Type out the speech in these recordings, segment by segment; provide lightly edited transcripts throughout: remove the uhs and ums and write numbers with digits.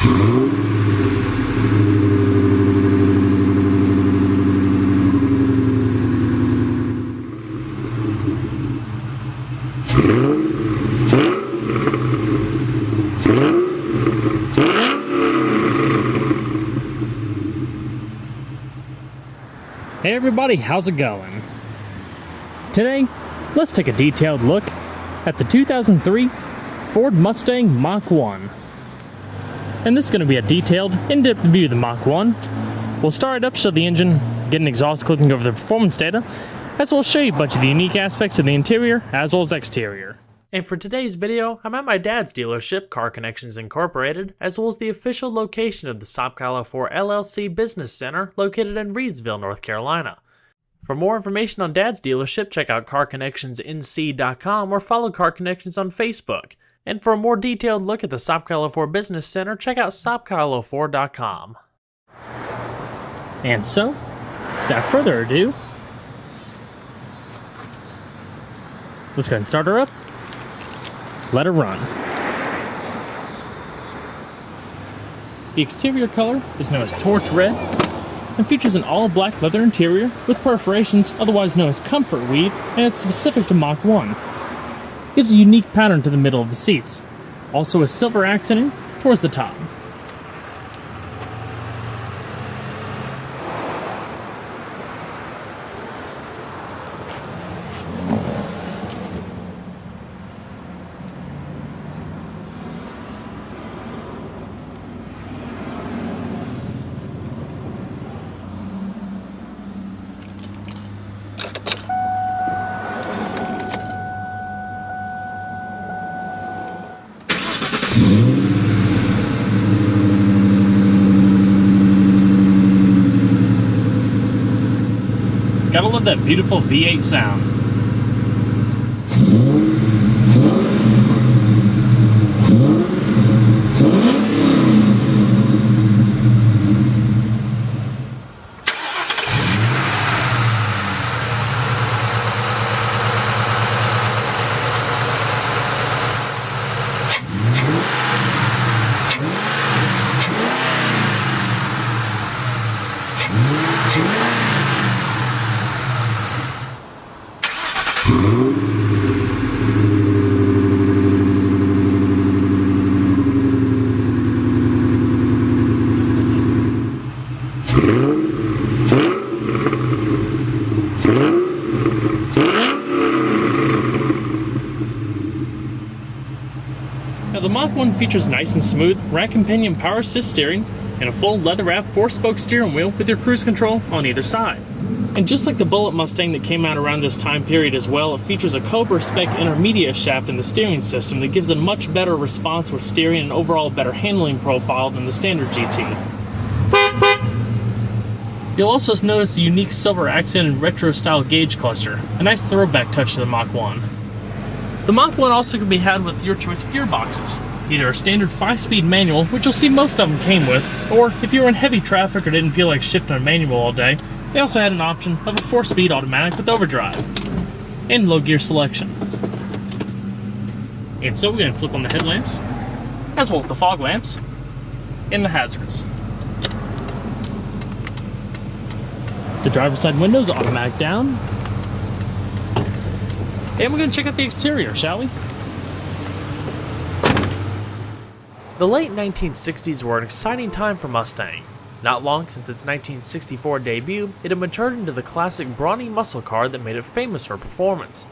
Hey everybody, how's it going? Today, let's take a detailed look at the 2003 Ford Mustang Mach 1. And this is going to be a detailed, in-depth view of the Mach 1. We'll start it up, show the engine, get an exhaust clicking over the performance data, as well as show you a bunch of the unique aspects of the interior as well as exterior. And for today's video, I'm at my dad's dealership, Car Connections Incorporated, as well as the official location of the Sopkalo 4 LLC Business Center located in Reidsville, North Carolina. For more information on Dad's dealership, check out carconnectionsnc.com or follow Car Connections on Facebook. And for a more detailed look at the Sopkalo 4 Business Center, check out sopkalo4.com. And so, without further ado, let's go ahead and start her up. Let her run. The exterior color is known as torch red and features an all-black leather interior with perforations otherwise known as comfort weave, and it's specific to Mach 1. Gives a unique pattern to the middle of the seats, also a silver accenting towards the top. Gotta love that beautiful V8 sound. Now the Mach 1 features nice and smooth rack and pinion power assist steering and a full leather-wrapped 4-spoke steering wheel with your cruise control on either side. And just like the Bullitt Mustang that came out around this time period as well, it features a Cobra spec intermediate shaft in the steering system that gives a much better response with steering and overall better handling profile than the standard GT. You'll also notice the unique silver accent and retro style gauge cluster, a nice throwback touch to the Mach 1. The Mach 1 also can be had with your choice of gearboxes, either a standard 5-speed manual, which you'll see most of them came with, or if you were in heavy traffic or didn't feel like shifting a manual all day, they also had an option of a 4-speed automatic with overdrive, and low gear selection. And so we're going to flip on the headlamps, as well as the fog lamps, and the hazards. The driver's side windows automatic down. And we're going to check out the exterior, shall we? The late 1960s were an exciting time for Mustang. Not long since its 1964 debut, it had matured into the classic brawny muscle car that made it famous for performance.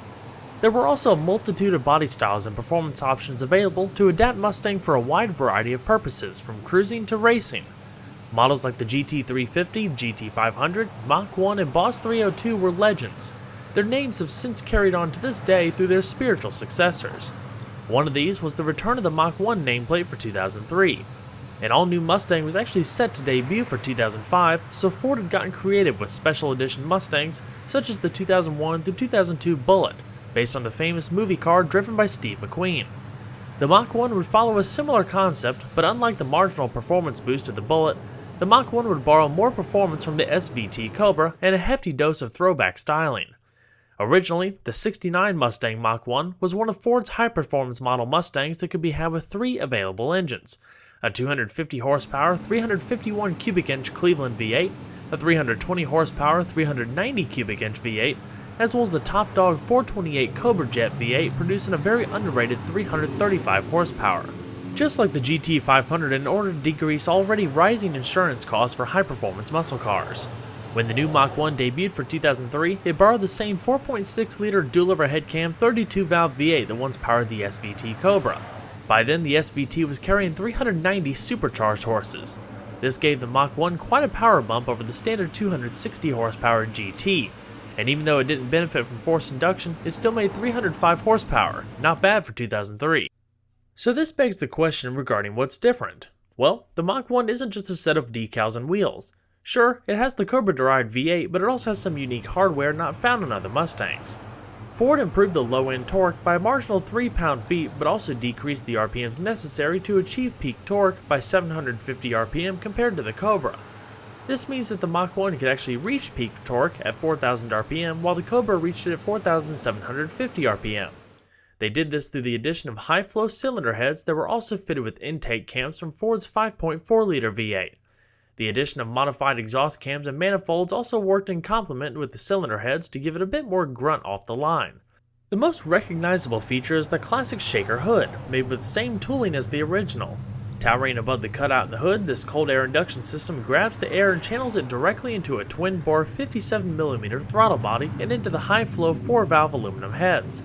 There were also a multitude of body styles and performance options available to adapt Mustang for a wide variety of purposes, from cruising to racing. Models like the GT350, GT500, Mach 1, and Boss 302 were legends. Their names have since carried on to this day through their spiritual successors. One of these was the return of the Mach 1 nameplate for 2003. An all-new Mustang was actually set to debut for 2005, so Ford had gotten creative with special edition Mustangs such as the 2001 through 2002 Bullitt, based on the famous movie car driven by Steve McQueen. The Mach 1 would follow a similar concept, but unlike the marginal performance boost of the Bullitt, the Mach 1 would borrow more performance from the SVT Cobra and a hefty dose of throwback styling. Originally, the '69 Mustang Mach 1 was one of Ford's high-performance model Mustangs that could be had with 3 available engines. a 250 horsepower, 351 cubic inch Cleveland V8, a 320 horsepower, 390 cubic inch V8, as well as the top dog 428 Cobra Jet V8 producing a very underrated 335 horsepower. Just like the GT 500, in order to decrease already rising insurance costs for high-performance muscle cars. When the new Mach 1 debuted for 2003, it borrowed the same 4.6-liter dual-overhead cam 32-valve V8 that once powered the SVT Cobra. By then, the SVT was carrying 390 supercharged horses. This gave the Mach 1 quite a power bump over the standard 260 horsepower GT, and even though it didn't benefit from forced induction, it still made 305 horsepower, not bad for 2003. So this begs the question regarding what's different. Well, the Mach 1 isn't just a set of decals and wheels. Sure, it has the Cobra-derived V8, but it also has some unique hardware not found in other Mustangs. Ford improved the low-end torque by a marginal 3 pound-feet, but also decreased the RPMs necessary to achieve peak torque by 750 RPM compared to the Cobra. This means that the Mach 1 could actually reach peak torque at 4,000 RPM, while the Cobra reached it at 4,750 RPM. They did this through the addition of high-flow cylinder heads that were also fitted with intake cams from Ford's 5.4-liter V8. The addition of modified exhaust cams and manifolds also worked in complement with the cylinder heads to give it a bit more grunt off the line. The most recognizable feature is the classic shaker hood, made with the same tooling as the original. Towering above the cutout in the hood, this cold air induction system grabs the air and channels it directly into a twin-bore 57mm throttle body and into the high-flow 4-valve aluminum heads.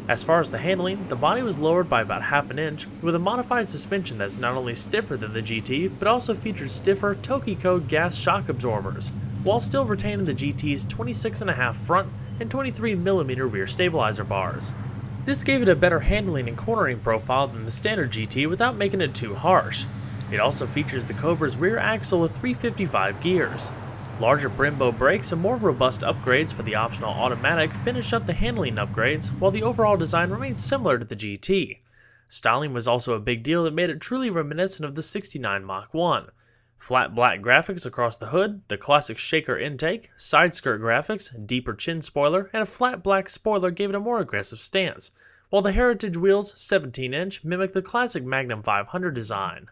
As far as the handling, the body was lowered by about half an inch, with a modified suspension that's not only stiffer than the GT, but also features stiffer Tokico gas shock absorbers, while still retaining the GT's 26.5 front and 23mm rear stabilizer bars. This gave it a better handling and cornering profile than the standard GT without making it too harsh. It also features the Cobra's rear axle with 355 gears. Larger Brembo brakes and more robust upgrades for the optional automatic finish up the handling upgrades, while the overall design remains similar to the GT. Styling was also a big deal that made it truly reminiscent of the 69 Mach 1. Flat black graphics across the hood, the classic shaker intake, side skirt graphics, deeper chin spoiler, and a flat black spoiler gave it a more aggressive stance, while the Heritage wheels, 17-inch, mimic the classic Magnum 500 design.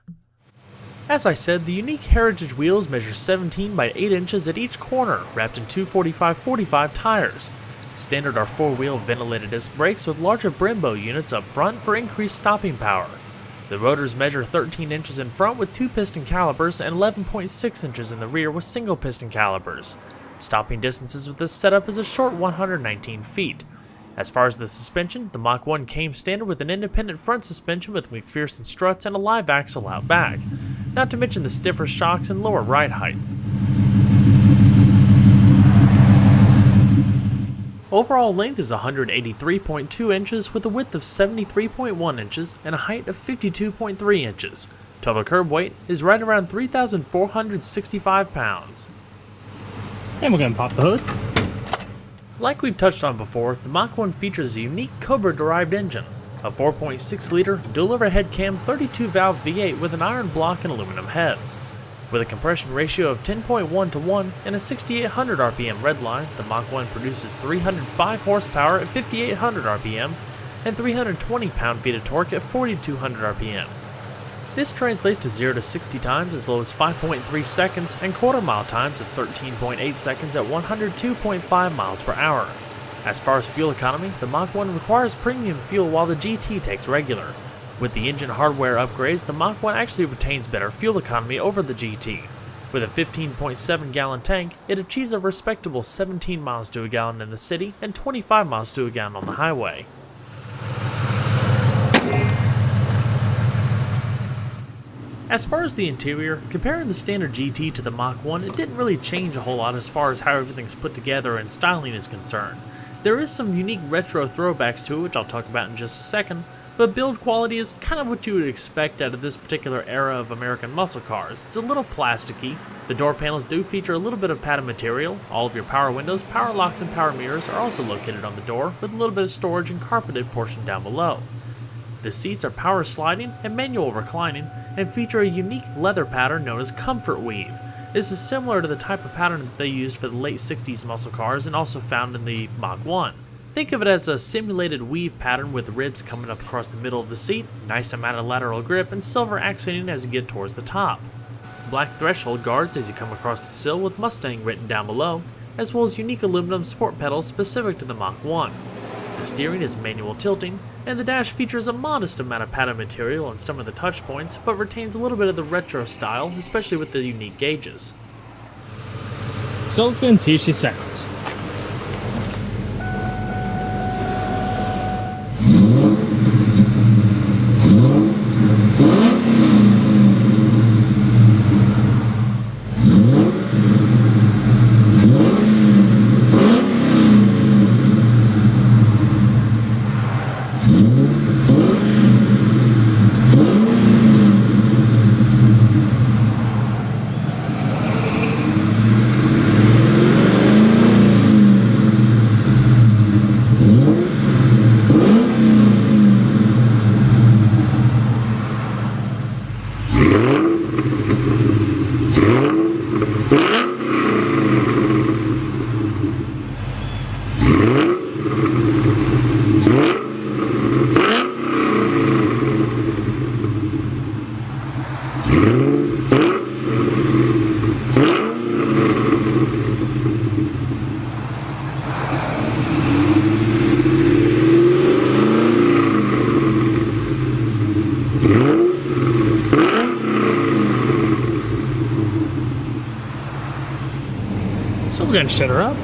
As I said, the unique Heritage wheels measure 17 by 8 inches at each corner, wrapped in 245/45 tires. Standard are 4-wheel ventilated disc brakes with larger Brembo units up front for increased stopping power. The rotors measure 13 inches in front with 2 piston calipers and 11.6 inches in the rear with single piston calipers. Stopping distances with this setup is a short 119 feet. As far as the suspension, the Mach 1 came standard with an independent front suspension with McPherson struts and a live axle out back, not to mention the stiffer shocks and lower ride height. Overall length is 183.2 inches with a width of 73.1 inches and a height of 52.3 inches. Total curb weight is right around 3,465 pounds. And we're going to pop the hood. Like we've touched on before, the Mach 1 features a unique Cobra-derived engine, a 4.6-liter dual-overhead cam 32-valve V8 with an iron block and aluminum heads. With a compression ratio of 10.1 to 1 and a 6,800 RPM redline, the Mach 1 produces 305 horsepower at 5,800 RPM and 320 pound-feet of torque at 4,200 RPM. This translates to 0 to 60 times as low as 5.3 seconds and quarter-mile times of 13.8 seconds at 102.5 miles per hour. As far as fuel economy, the Mach 1 requires premium fuel while the GT takes regular. With the engine hardware upgrades, the Mach 1 actually retains better fuel economy over the GT. With a 15.7 gallon tank, it achieves a respectable 17 miles to a gallon in the city and 25 miles to a gallon on the highway. As far as the interior, comparing the standard GT to the Mach 1, it didn't really change a whole lot as far as how everything's put together and styling is concerned. There is some unique retro throwbacks to it, which I'll talk about in just a second, but build quality is kind of what you would expect out of this particular era of American muscle cars. It's a little plasticky. The door panels do feature a little bit of padded material. All of your power windows, power locks, and power mirrors are also located on the door, with a little bit of storage and carpeted portion down below. The seats are power sliding and manual reclining, and feature a unique leather pattern known as comfort weave. This is similar to the type of pattern that they used for the late 60s muscle cars and also found in the Mach 1. Think of it as a simulated weave pattern with ribs coming up across the middle of the seat, nice amount of lateral grip, and silver accenting as you get towards the top. Black threshold guards as you come across the sill with Mustang written down below, as well as unique aluminum sport pedals specific to the Mach 1. The steering is manual tilting, and the dash features a modest amount of padded material on some of the touch points, but retains a little bit of the retro style, especially with the unique gauges. So let's go and see if she sounds. So we're going to set her up.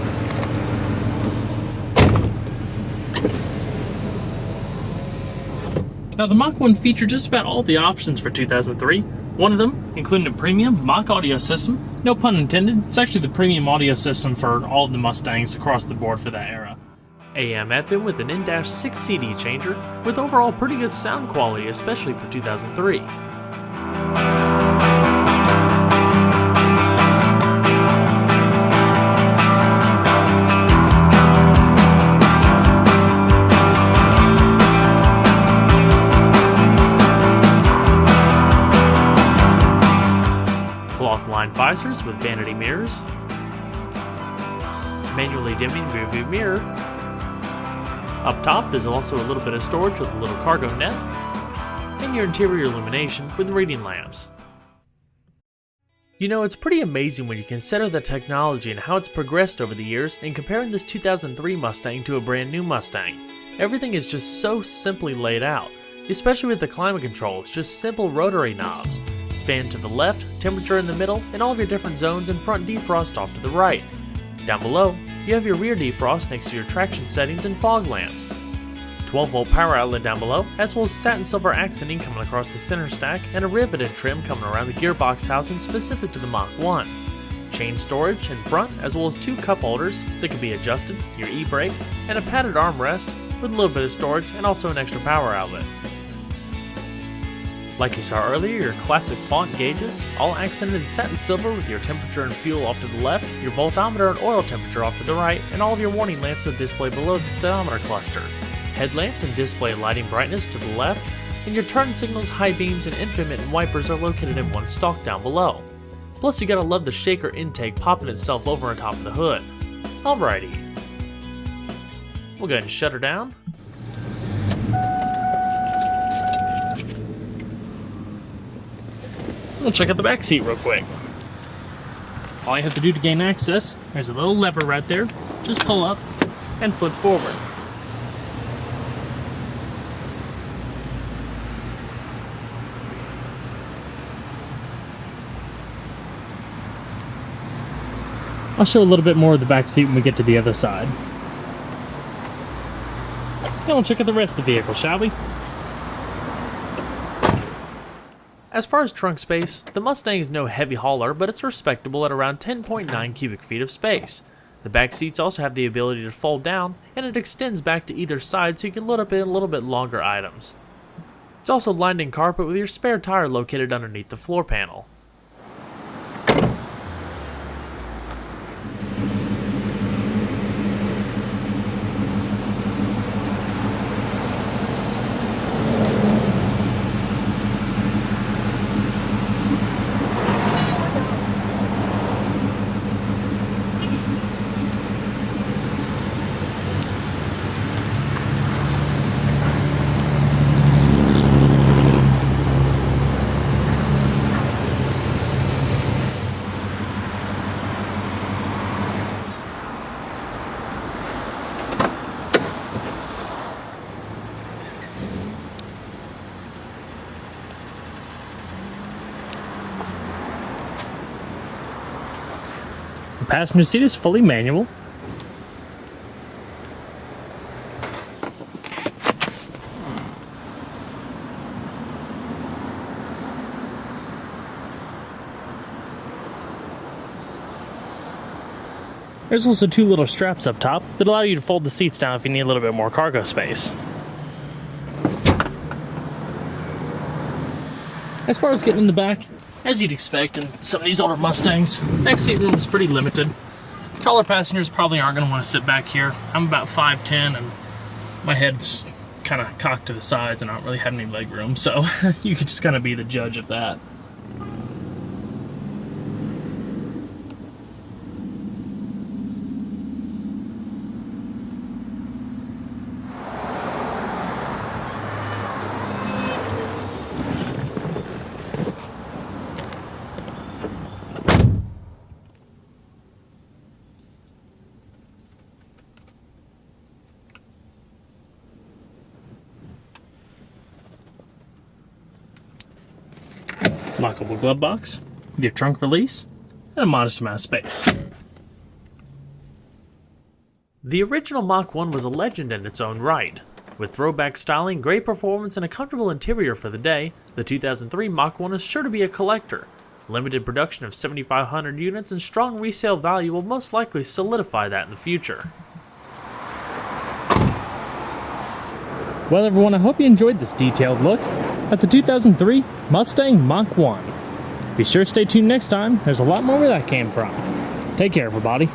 Now the Mach 1 featured just about all the options for 2003. One of them, including a premium Mach audio system. No pun intended, it's actually the premium audio system for all of the Mustangs across the board for that era. AM/FM with an in-6 CD changer, with overall pretty good sound quality, especially for 2003. Cloth-lined visors with vanity mirrors, manually dimming rear-view mirror. Up top, there's also a little bit of storage with a little cargo net, and your interior illumination with reading lamps. You know, it's pretty amazing when you consider the technology and how it's progressed over the years, and comparing this 2003 Mustang to a brand new Mustang. Everything is just so simply laid out, especially with the climate control. It's just simple rotary knobs. Fan to the left, temperature in the middle, and all of your different zones, and front defrost off to the right. Down below, you have your rear defrost next to your traction settings and fog lamps. 12-volt power outlet down below, as well as satin silver accenting coming across the center stack, and a riveted trim coming around the gearbox housing specific to the Mach 1. Chain storage in front, as well as 2 cup holders that can be adjusted, your e-brake, and a padded armrest with a little bit of storage and also an extra power outlet. Like you saw earlier, your classic font gauges, all accented in satin silver with your temperature and fuel off to the left, your voltometer and oil temperature off to the right, and all of your warning lamps are displayed below the speedometer cluster. Headlamps and display lighting brightness to the left, and your turn signals, high beams, and intermittent wipers are located in one stalk down below. Plus you gotta love the shaker intake popping itself over on top of the hood. Alrighty. We'll go ahead and shut her down. We'll check out the back seat real quick. All you have to do to gain access, there's a little lever right there. Just pull up and flip forward. I'll show a little bit more of the back seat when we get to the other side. Now we'll check out the rest of the vehicle, shall we? As far as trunk space, the Mustang is no heavy hauler, but it's respectable at around 10.9 cubic feet of space. The back seats also have the ability to fold down, and it extends back to either side so you can load up in a little bit longer items. It's also lined in carpet with your spare tire located underneath the floor panel. passenger seat is fully manual. There's also two little straps up top that allow you to fold the seats down if you need a little bit more cargo space. As far as getting in the back, as you'd expect in some of these older Mustangs, back seat room is pretty limited. Taller passengers probably aren't going to want to sit back here. I'm about 5'10", and my head's kind of cocked to the sides and I don't really have any leg room, so you could just kind of be the judge of that. Lockable glove box, with your trunk release, and a modest amount of space. The original Mach 1 was a legend in its own right. With throwback styling, great performance, and a comfortable interior for the day, the 2003 Mach 1 is sure to be a collector. Limited production of 7,500 units and strong resale value will most likely solidify that in the future. Well everyone, I hope you enjoyed this detailed look at the 2003 Mustang Mach 1. Be sure to stay tuned next time, there's a lot more where that came from. Take care everybody.